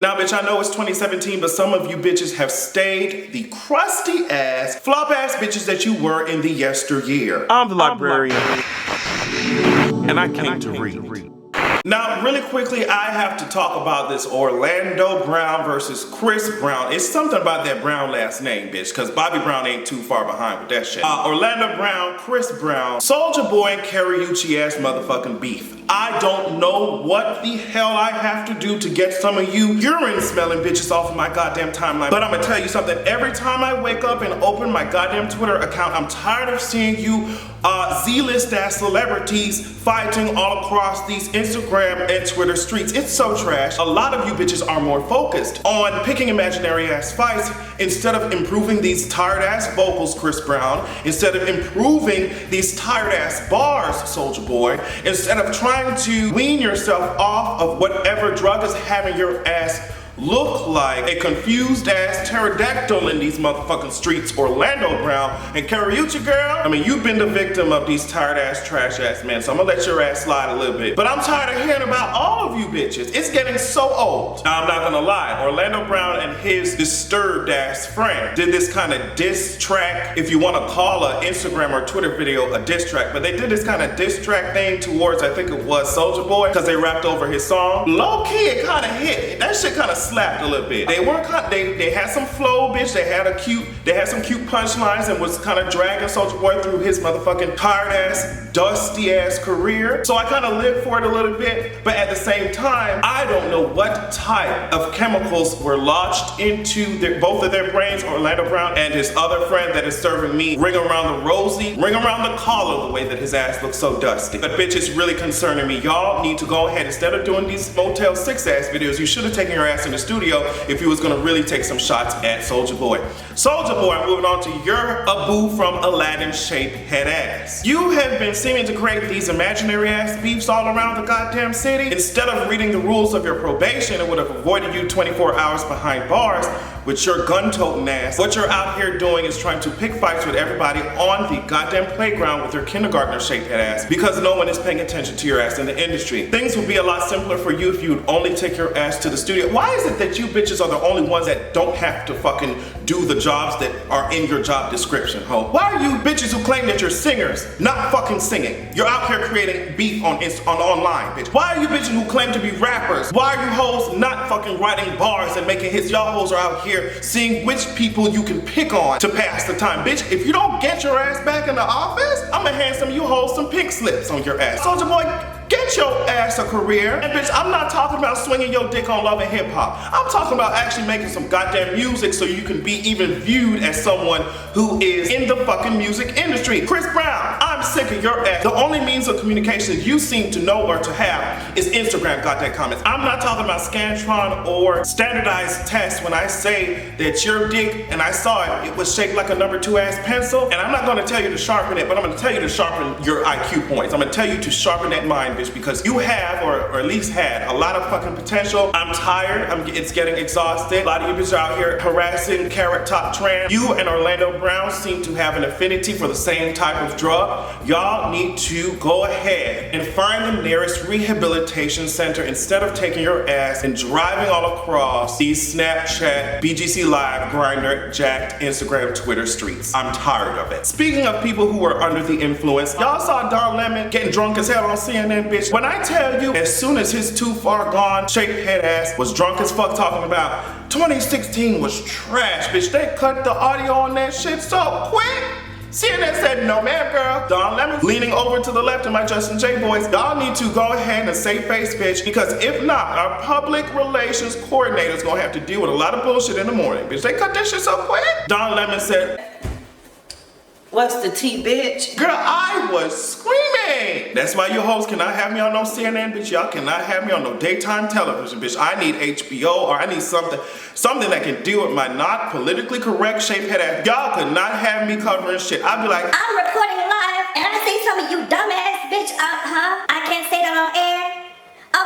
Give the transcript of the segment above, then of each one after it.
Now, bitch, I know it's 2017, but some of you bitches have stayed the crusty ass, flop ass bitches that you were in the yesteryear. I'm the librarian, and I came to read. Now, really quickly, I have to talk about this Orlando Brown versus Chris Brown. It's something about that Brown last name, bitch, because Bobby Brown ain't too far behind with that shit. Orlando Brown, Chris Brown, Soulja Boy, and karaoke ass motherfucking beef. I don't know what the hell I have to do to get some of you urine smelling bitches off of my goddamn timeline. But I'm gonna tell you something. Every time I wake up and open my goddamn Twitter account, I'm tired of seeing you Z-list ass celebrities fighting all across these Instagram and Twitter streets. It's so trash. A lot of you bitches are more focused on picking imaginary ass fights instead of improving these tired ass vocals, Chris Brown, instead of improving these tired ass bars, Soulja Boy, instead of trying to wean yourself off of whatever drug is having your ass look like a confused ass pterodactyl in these motherfucking streets, Orlando Brown and karaoke girl. I mean, you've been the victim of these tired ass, trash ass men, so I'm gonna let your ass slide a little bit. But I'm tired of hearing about all of you bitches. It's getting so old. Now, I'm not gonna lie, Orlando Brown and his disturbed ass friend did this kind of diss track, if you wanna call an Instagram or Twitter video a diss track, but they did this kind of diss track thing towards, I think it was Soulja Boy, because they rapped over his song. Low key, it kind of hit. That shit kind of slapped a little bit. They weren't they had some flow, bitch. They had some cute punchlines and was kind of dragging Soulja Boy through his motherfucking tired ass, dusty ass career. So I kind of lived for it a little bit, but at the same time, I don't know what type of chemicals were lodged into both of their brains, Orlando Brown and his other friend that is serving me ring around the rosy, ring around the collar the way that his ass looks so dusty. But bitch, it's really concerning me. Y'all need to go ahead, instead of doing these Motel 6 ass videos, you should have taken your ass in the studio if you was gonna really take some shots at Soulja Boy. Soulja Boy, I'm moving on to your Abu from Aladdin shaped head ass. You have been seeming to create these imaginary ass beefs all around the goddamn city. Instead of reading the rules of your probation, it would have avoided you 24 hours behind bars with your gun-toting ass. What you're out here doing is trying to pick fights with everybody on the goddamn playground with your kindergartner shaped head ass because no one is paying attention to your ass in the industry. Things would be a lot simpler for you if you would only take your ass to the studio. Why is it that you bitches are the only ones that don't have to fucking do the jobs that are in your job description, ho? Why are you bitches who claim that you're singers not fucking singing? You're out here creating beef on online, bitch. Why are you bitches who claim to be rappers? Why are you hoes not fucking writing bars and making hits? Y'all hoes are out here seeing which people you can pick on to pass the time. Bitch, if you don't get your ass back in the office, I'ma hand some of you hoes some pink slips on your ass. Soulja Boy, get your ass a career. And bitch, I'm not talking about swinging your dick on Love and Hip Hop. I'm talking about actually making some goddamn music so you can be even viewed as someone who is in the fucking music industry. Chris Brown, I'm sick of your ass. The only means of communication you seem to know or to have is Instagram goddamn comments. I'm not talking about Scantron or standardized tests when I say that your dick, and I saw it was shaped like a number 2 ass pencil. And I'm not gonna tell you to sharpen it, but I'm gonna tell you to sharpen your IQ points. I'm gonna tell you to sharpen that mind, bitch, because you have, or at least had, a lot of fucking potential. I'm tired. It's getting exhausted. A lot of you bitches are out here harassing Carrot Top Trans. You and Orlando Brown seem to have an affinity for the same type of drug. Y'all need to go ahead and find the nearest rehabilitation center instead of taking your ass and driving all across these Snapchat, BGC Live, Grindr, Jacked, Instagram, Twitter streets. I'm tired of it. Speaking of people who are under the influence, y'all saw Don Lemon getting drunk as hell on CNN, bitch. When I tell you, as soon as his too far gone shaped head ass was drunk as fuck talking about 2016 was trash, bitch, they cut the audio on that shit so quick. CNN said, no ma'am, girl. Don Lemon leaning over to the left of my Justin J boys. Y'all need to go ahead and save face, bitch, because if not, our public relations coordinator is gonna have to deal with a lot of bullshit in the morning, bitch. They cut that shit so quick. Don Lemon said, what's the tea, bitch? Girl, I was screaming. That's why you hoes cannot have me on no CNN, bitch. Y'all cannot have me on no daytime television, bitch. I need HBO or I need something that can deal with my not politically correct shaped head ass. Y'all could not have me covering shit. I'd be like, I'm recording live and I see some of you dumbass bitch, I can't say that on air.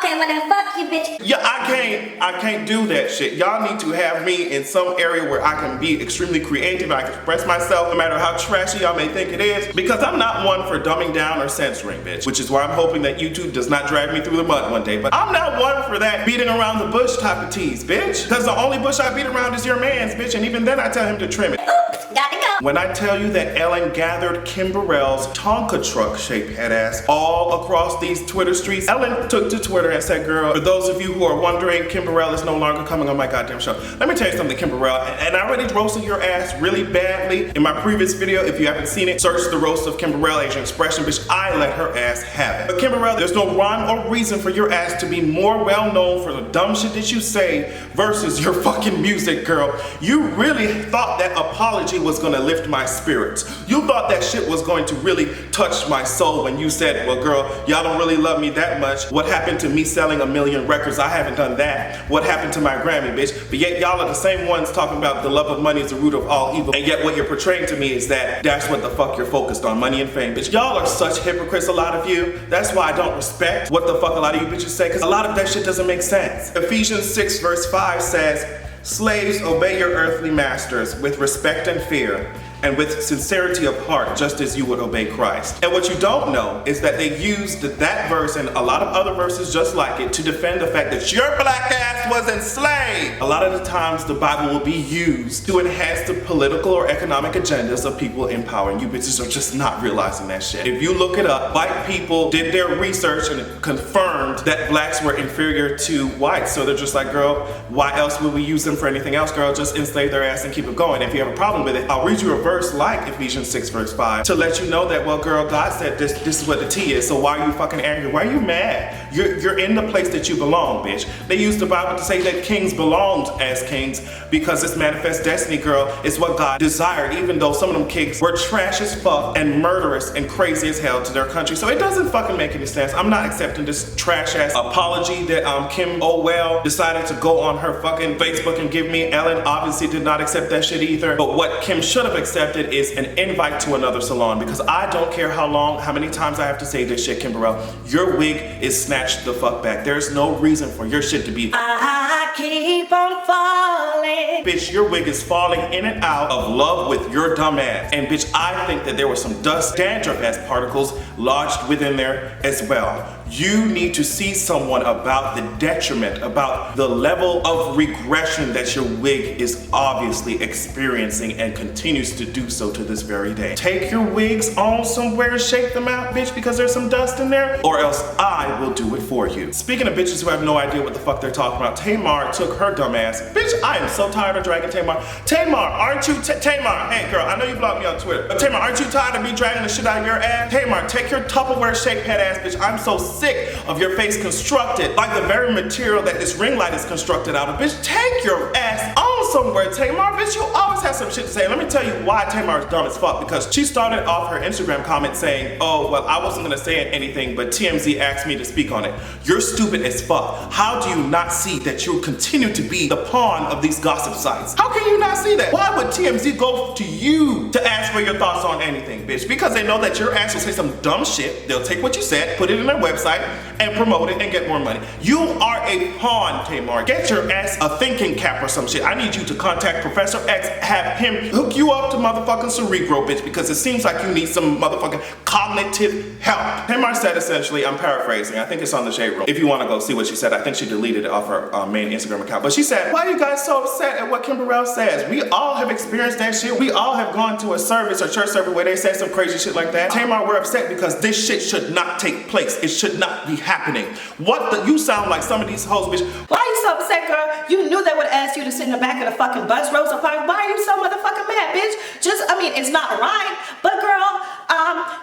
Okay, well then fuck you, bitch. Yeah, I can't do that shit. Y'all need to have me in some area where I can be extremely creative, I can express myself no matter how trashy y'all may think it is, because I'm not one for dumbing down or censoring, bitch, which is why I'm hoping that YouTube does not drag me through the mud one day. But I'm not one for that beating around the bush type of tease, bitch, because the only bush I beat around is your man's, bitch, and even then I tell him to trim it. Oops, gotta go. When I tell you that Ellen gathered Kim Burrell's Tonka truck shaped head ass all across these Twitter streets, Ellen took to Twitter and said, girl, for those of you who are wondering, Kim Burrell is no longer coming on my goddamn show. Let me tell you something, Kim Burrell, and I already roasted your ass really badly in my previous video. If you haven't seen it, search the roast of Kim Burrell, Asian Expression, bitch, I let her ass have it. But Kim Burrell, there's no rhyme or reason for your ass to be more well known for the dumb shit that you say versus your fucking music, girl. You really thought that apology was gonna lift my spirits. You thought that shit was going to really touch my soul when you said, well girl, y'all don't really love me that much. What happened to me selling 1 million records? I haven't done that. What happened to my Grammy, bitch? But yet y'all are the same ones talking about the love of money is the root of all evil. And yet what you're portraying to me is that that's what the fuck you're focused on, money and fame, bitch. Y'all are such hypocrites, a lot of you. That's why I don't respect what the fuck a lot of you bitches say, because a lot of that shit doesn't make sense. Ephesians 6 verse 5 says, slaves, obey your earthly masters with respect and fear, and with sincerity of heart, just as you would obey Christ. And what you don't know is that they used that verse and a lot of other verses just like it to defend the fact that your black ass was enslaved. A lot of the times the Bible will be used to enhance the political or economic agendas of people in power, and you bitches are just not realizing that shit. If you look it up, white people did their research and confirmed that blacks were inferior to whites. So they're just like, girl, why else would we use them for anything else, girl? Just enslave their ass and keep it going. If you have a problem with it, I'll read you a verse like Ephesians 6 verse 5 to let you know that, well girl, God said this is what the tea is, so why are you fucking angry? Why are you mad? You're in the place that you belong, bitch. They used the Bible to say that kings belonged as kings because it's manifest destiny, girl. It's what God desired, even though some of them kings were trash as fuck and murderous and crazy as hell to their country. So it doesn't fucking make any sense. I'm not accepting this trash ass apology that Kim Burrell decided to go on her fucking Facebook and give me. Ellen obviously did not accept that shit either. But what Kim should have accepted is an invite to another salon, because I don't care how many times I have to say this shit, Kim Burrell. Your wig is snatched the fuck back. There's no reason for your shit to be. I keep on falling. Bitch, your wig is falling in and out of love with your dumb ass. And bitch, I think that there was some dust, dandruff ass particles lodged within there as well. You need to see someone about the detriment, about the level of regression that your wig is obviously experiencing and continues to do so to this very day. Take your wigs on somewhere and shake them out, bitch, because there's some dust in there, or else I will do it for you. Speaking of bitches who have no idea what the fuck they're talking about, Tamar took her dumb ass. Bitch, I am so tired of dragging Tamar. Tamar, aren't you, Tamar, hey girl, I know you blocked me on Twitter, but Tamar, aren't you tired of me dragging the shit out of your ass? Tamar, take your Tupperware shaped head ass, bitch. I'm so sick of your face constructed like the very material that this ring light is constructed out of. Bitch, take your ass on somewhere, Tamar. Bitch, you always have some shit to say. Let me tell you why Tamar is dumb as fuck, because she started off her Instagram comment saying, oh, well, I wasn't gonna say anything, but TMZ asked me to speak on it. You're stupid as fuck. How do you not see that you'll continue to be the pawn of these gossip sites? How can you not see that? Why would TMZ go to you to ask for your thoughts on anything, bitch? Because they know that your ass will say some dumb shit. They'll take what you said, put it in their website, and promote it and get more money. You are a pawn, Tamar. Get your ass a thinking cap or some shit. I need you to contact Professor X, have him hook you up to motherfucking Cerebro, bitch, because it seems like you need some motherfucking cognitive help. Tamar said essentially, I'm paraphrasing, I think it's on the Shade Room. If you want to go see what she said, I think she deleted it off her main Instagram account. But she said, why are you guys so upset at what Kim Burrell says? We all have experienced that shit. We all have gone to a service or church service where they said some crazy shit like that. Tamar, we're upset because this shit should not take place. It should not be happening. What the, you sound like some of these hoes, bitch. Why are you so upset, girl? You knew they would ask you to sit in the back of the fucking bus, Rosa Parks. Why are you so motherfucking mad, bitch? I mean, it's not right, but girl,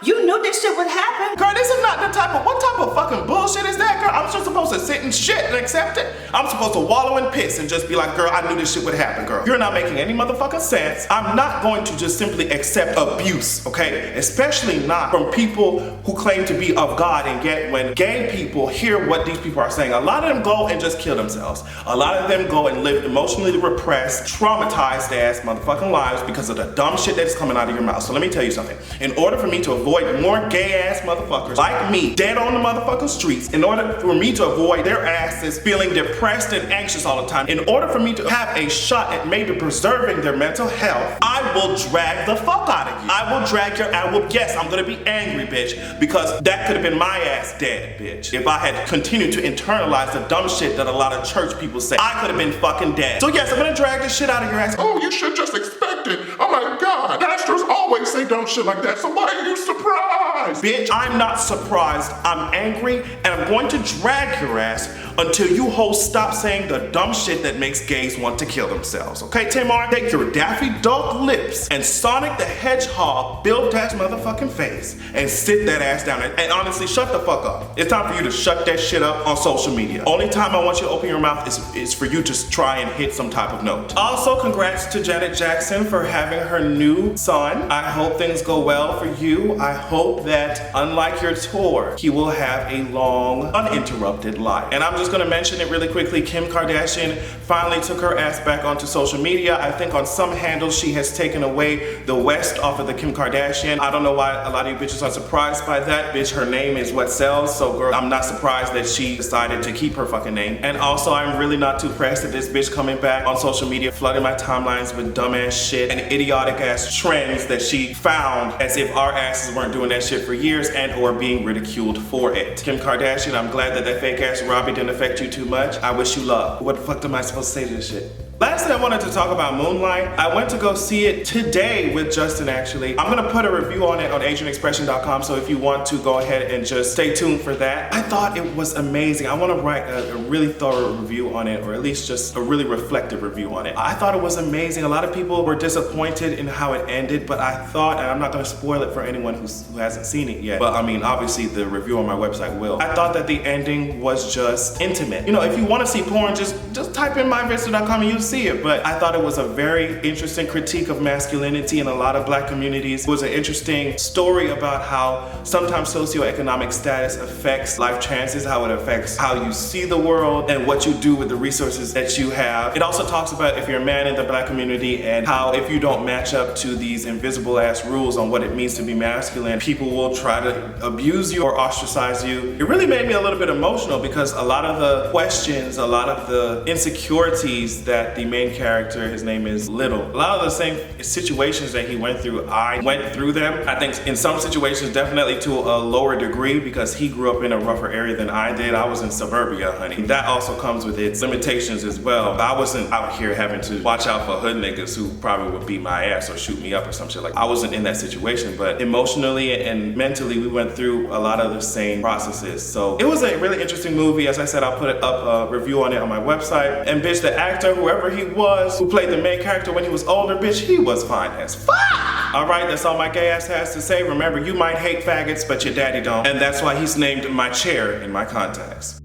you knew this shit would happen. Girl, this is not the type of, what type of fucking bullshit is that, girl? I'm just supposed to sit and shit and accept it? I'm supposed to wallow in piss and just be like, girl, I knew this shit would happen, girl. You're not making any motherfucking sense. I'm not going to just simply accept abuse, okay? Especially not from people who claim to be of God, and yet when gay people hear what these people are saying, a lot of them go and just kill themselves. A lot of them go and live emotionally repressed, traumatized ass motherfucking lives because of the dumb shit that's coming out of your mouth. So let me tell you something. In order for me to avoid more gay ass motherfuckers like me dead on the motherfucking streets, in order for me to avoid their asses feeling depressed and anxious all the time, in order for me to have a shot at maybe preserving their mental health, I will drag the fuck out of you. I will drag your ass. Yes, I'm gonna be angry, bitch, because that could have been my ass dead, bitch. If I had continued to internalize the dumb shit that a lot of church people say, I could have been fucking dead. So yes, I'm gonna drag this shit out of your ass. Oh, you should just expect it. Oh my God, pastors always say dumb shit like that, so why are you surprised? Bitch, I'm not surprised. I'm angry, and I'm going to drag your ass until you hoes stop saying the dumb shit that makes gays want to kill themselves. Okay, Tamar? Take your Daffy Duck lips and Sonic the Hedgehog built that motherfucking face and sit that ass down. And honestly, shut the fuck up. It's time for you to shut that shit up on social media. Only time I want you to open your mouth is for you to try and hit some type of note. Also, congrats to Janet Jackson for having her new son. I hope things go well for you. I hope that, unlike your tour, he will have a long, uninterrupted life. And I'm just gonna mention it really quickly. Kim Kardashian finally took her ass back onto social media. I think on some handles she has taken away the West off of the Kim Kardashian. I don't know why a lot of you bitches are surprised by that. Bitch, her name is what sells, so girl, I'm not surprised that she decided to keep her fucking name. And also, I'm really not too pressed at this bitch coming back on social media, flooding my timelines with dumbass shit and idiotic ass trends that she found, as if our asses weren't doing that shit for years and or being ridiculed for it. Kim Kardashian, I'm glad that that fake ass Robbie didn't affect you too much. I wish you luck. What the fuck am I supposed to say to this shit? Lastly, I wanted to talk about Moonlight. I went to go see it today with Justin, actually. I'm gonna put a review on it on AsianExpression.com, so if you want to go ahead and just stay tuned for that. I thought it was amazing. I wanna write a really thorough review on it, or at least just a really reflective review on it. I thought it was amazing. A lot of people were disappointed in how it ended, but I thought, and I'm not gonna spoil it for anyone who hasn't seen it yet, but I mean, obviously the review on my website will. I thought that the ending was just intimate. You know, if you wanna see porn, just type in myvista.com and you'll see it. But I thought it was a very interesting critique of masculinity in a lot of black communities. It was an interesting story about how sometimes socioeconomic status affects life chances, how it affects how you see the world and what you do with the resources that you have. It also talks about if you're a man in the black community and how if you don't match up to these invisible ass rules on what it means to be masculine, people will try to abuse you or ostracize you. It really made me a little bit emotional because a lot of the questions, a lot of the insecurities that the main character, his name is Little, a lot of the same situations that he went through, I went through them. I think in some situations definitely to a lower degree because he grew up in a rougher area than I did. I was in suburbia, honey. That also comes with its limitations as well. I wasn't out here having to watch out for hood niggas who probably would beat my ass or shoot me up or some shit like that. I wasn't in that situation, but emotionally and mentally we went through a lot of the same processes. So it was a really interesting movie. As I said, I'll put up a review on it on my website. And bitch, the actor, whoever he was, who played the main character when he was older, bitch, he was fine as fuck. All right, that's all my gay ass has to say. Remember, you might hate faggots, but your daddy don't. And that's why he's named my chair in my contacts.